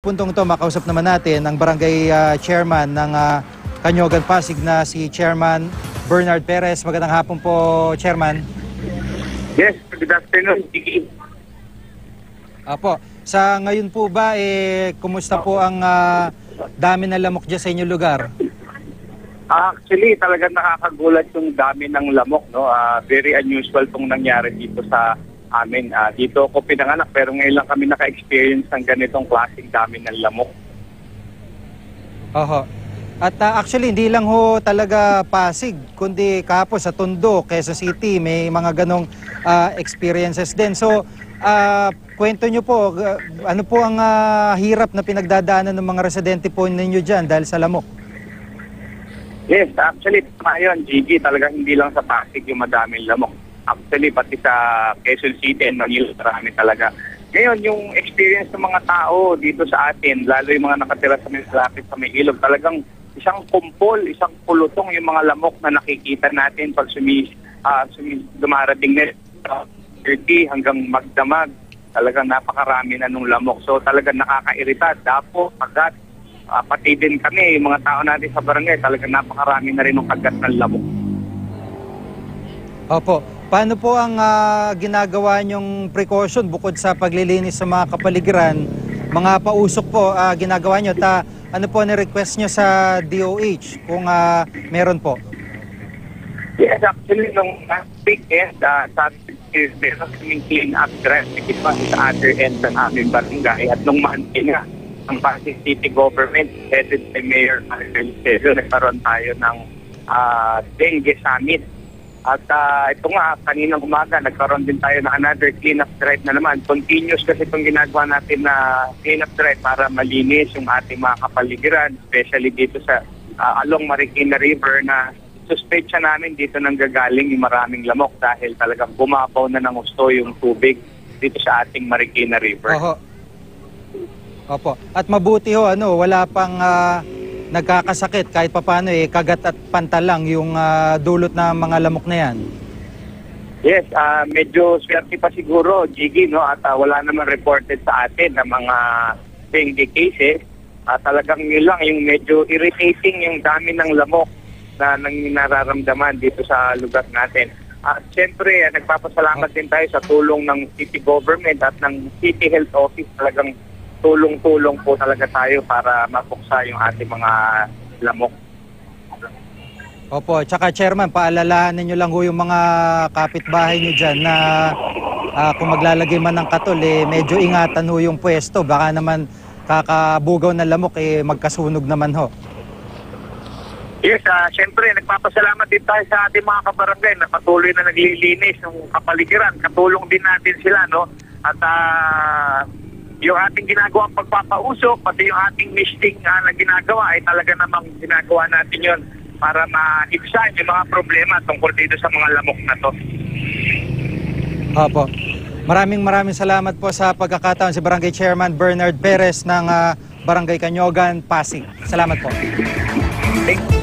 puntong ito, makausap naman natin ang barangay chairman ng Canyogan, Pasig na si Chairman Bernard Perez. Magandang hapon po, Chairman. Yes, good afternoon, Gigi. Apo, sa ngayon po ba, kumusta po ang dami ng lamok dyan sa inyong lugar? Actually, talagang nakakagulat yung dami ng lamok, no? Very unusual itong nangyari dito sa amin. Dito ako pinanganak pero ngayon lang kami naka-experience ng ganitong klaseng dami ng lamok. Oho. At actually, hindi lang ho talaga Pasig, kundi kahapon sa Tondo, Quezon City, may mga ganong experiences din. So, kwento nyo po, ano po ang hirap na pinagdadaanan ng mga residente po ninyo dyan dahil sa lamok? Yes, actually, tama yun, Gigi. Talagang hindi lang sa Pasig yung madaming lamok. Actually, pati sa Quezon City and Manila, marami talaga. Ngayon, yung experience ng mga tao dito sa atin, lalo yung mga nakatira sa malapit sa may ilog, talagang isang kumpol, isang pulutong yung mga lamok na nakikita natin pag dumarating na 30 hanggang magdamag. Talagang napakarami na nung lamok. So talagang nakakairita, dapo, kagat. Pati din kami, yung mga tao natin sa barangay, talagang napakarami na rin ng kagat ng lamok. Opo. Paano po ang ginagawa nyong precaution bukod sa paglilinis sa mga kapaligiran? Mga pausok po ginagawa nyo? Ano po ni-request nyo sa DOH kung meron po? Yes, actually, nung last weekend, sa meron kaming clean up drive sa other end ng aming barangay. At nung Monday nga, ang Pasig City Government, headed by Mayor Marcel Pedro, nagkaroon tayo ng dengue summit. At ito nga, kaninang umaga, nagkaroon din tayo ng another clean-up drive na naman. Continuous kasi itong ginagawa natin na clean-up drive para malinis yung ating mga kapaligiran, especially dito sa along Marikina River na suspecha namin dito nang gagaling yung maraming lamok dahil talagang bumabaw na ng gusto yung tubig dito sa ating Marikina River. Oho. Opo. At mabuti ho, wala pang nagkakasakit kahit papaano kagat at pantalang yung dulot na mga lamok na yan. Yes, medyo swerte pa siguro, Gigi, no? At wala naman reported sa atin na mga dengue cases. Talagang yun lang, yung medyo irritating yung dami ng lamok na nararamdaman dito sa lugar natin. Siyempre, nagpapasalamat din tayo sa tulong ng city government at ng city health office. Talagang tulong-tulong po talaga tayo para mapuksa yung ating mga lamok. Opo, tsaka Chairman, paalalahanin nyo lang ho yung mga kapitbahay nyo dyan na kung maglalagay man ng katol, medyo ingatan ho yung pwesto. Baka naman kakabugaw ng lamok, magkasunog naman ho. Yes, siyempre, nagpapasalamat din tayo sa ating mga kabarangay na patuloy na naglilinis ng kapaligiran. Katulong din natin sila, no? At yung ating ginagawang pagpapausok, pati yung ating misting na ginagawa ay talaga namang ginagawa natin yon para maibsan yung mga problema tungkol dito sa mga lamok na to. Opo. Maraming salamat po sa pagkakataon si Barangay Chairman Bernard Perez ng Barangay Canyogan, Pasig. Salamat po. Thank you.